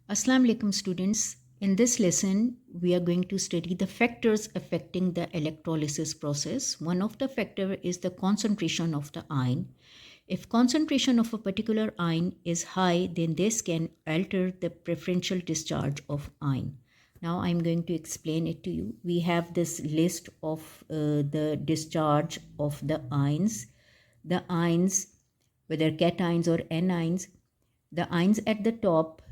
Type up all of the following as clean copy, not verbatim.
Assalamu alaikum students. In this lesson, we are going to study the factors affecting the electrolysis process. One of the factor is the concentration of the ion. If concentration of a particular ion is high, then this can alter the preferential discharge of ion. Now I'm going to explain it to you. We have this list of the discharge of the ions. The ions, whether cations or anions, the ions at the top,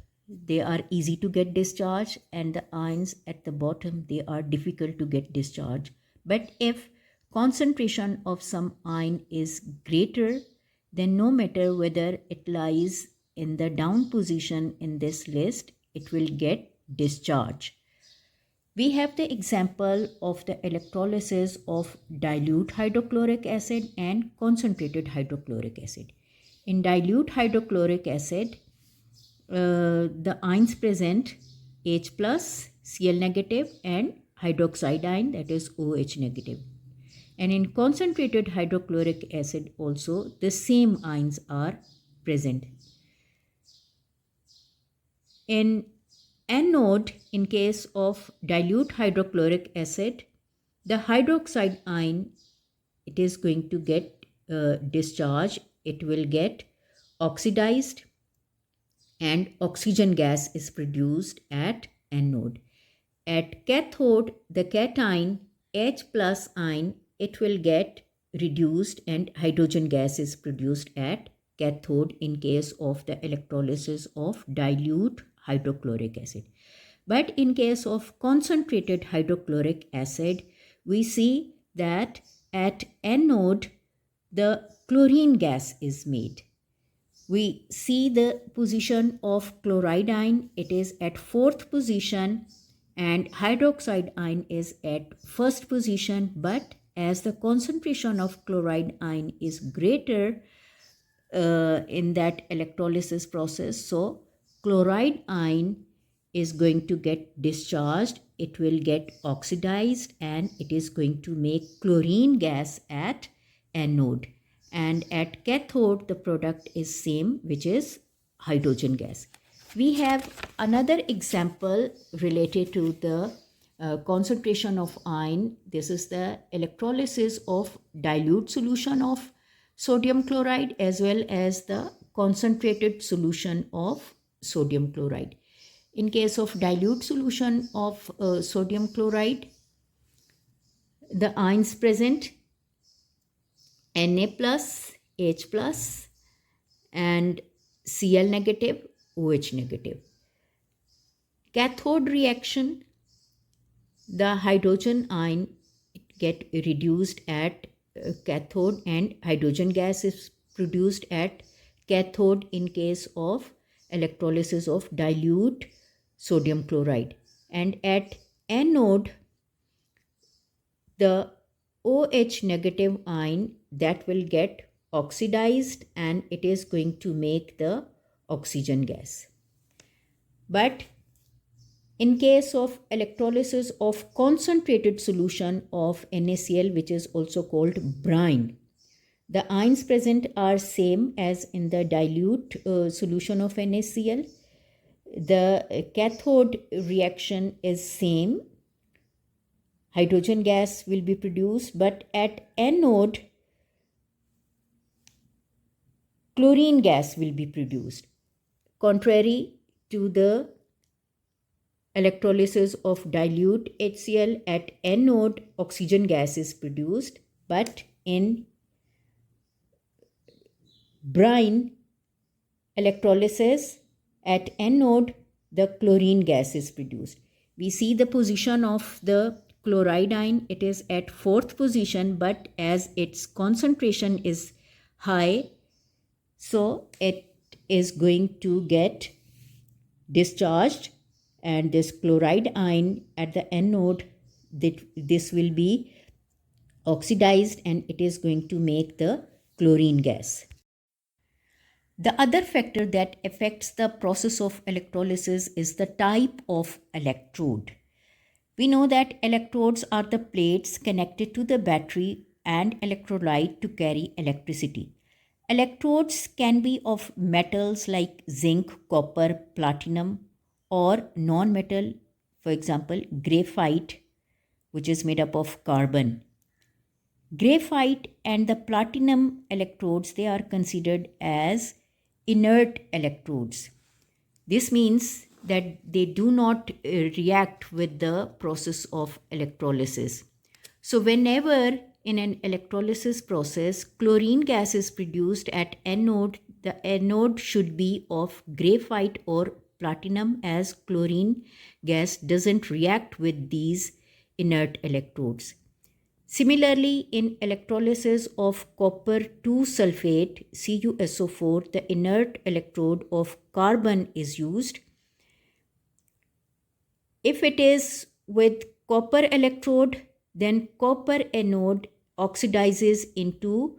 they are easy to get discharged, and the ions at the bottom, they are difficult to get discharged. But if concentration of some ion is greater, then no matter whether it lies in the down position in this list, it will get discharged. We have the example of the electrolysis of dilute hydrochloric acid and concentrated hydrochloric acid. In dilute hydrochloric acid, the ions present H plus, Cl negative, and hydroxide ion, that is OH negative. And in concentrated hydrochloric acid also, the same ions are present. In anode, in case of dilute hydrochloric acid, the hydroxide ion, it is going to get discharged. It will get oxidized and oxygen gas is produced at anode. At cathode, the cation H plus ion, it will get reduced and hydrogen gas is produced at cathode in case of the electrolysis of dilute hydrochloric acid. But in case of concentrated hydrochloric acid, we see that at anode, the chlorine gas is made. We see the position of chloride ion, it is at 4th position, and hydroxide ion is at 1st position. But as the concentration of chloride ion is greater in that electrolysis process, so chloride ion is going to get discharged, it will get oxidized, and it is going to make chlorine gas at anode. And at cathode, the product is same, which is hydrogen gas. We have another example related to the concentration of ion. This is the electrolysis of dilute solution of sodium chloride as well as the concentrated solution of sodium chloride. In case of dilute solution of sodium chloride, the ions present Na plus, H plus, and Cl negative, OH negative. Cathode reaction, the hydrogen ion get reduced at cathode and hydrogen gas is produced at cathode in case of electrolysis of dilute sodium chloride. And at anode, the OH negative ion that will get oxidized and it is going to make the oxygen gas. But in case of electrolysis of concentrated solution of NaCl, which is also called brine, the ions present are same as in the dilute solution of NaCl. The cathode reaction is same. Hydrogen gas will be produced, but at anode, chlorine gas will be produced. Contrary to the electrolysis of dilute HCl, at anode, oxygen gas is produced, but in brine electrolysis, at anode, the chlorine gas is produced. We see the position of the chloride ion, it is at 4th position, but as its concentration is high, so it is going to get discharged, and this chloride ion at the anode, this will be oxidized and it is going to make the chlorine gas. The other factor that affects the process of electrolysis is the type of electrode. We know that electrodes are the plates connected to the battery and electrolyte to carry electricity. Electrodes can be of metals like zinc, copper, platinum, or non-metal, for example, graphite, which is made up of carbon. Graphite and the platinum electrodes, they are considered as inert electrodes. This means that they do not react with the process of electrolysis. So whenever in an electrolysis process chlorine gas is produced at anode, the anode should be of graphite or platinum, as chlorine gas doesn't react with these inert electrodes. Similarly, in electrolysis of copper 2 sulfate CuSO4, the inert electrode of carbon is used. If it is with copper electrode, then copper anode oxidizes into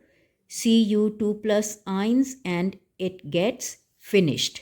Cu2 plus ions and it gets finished.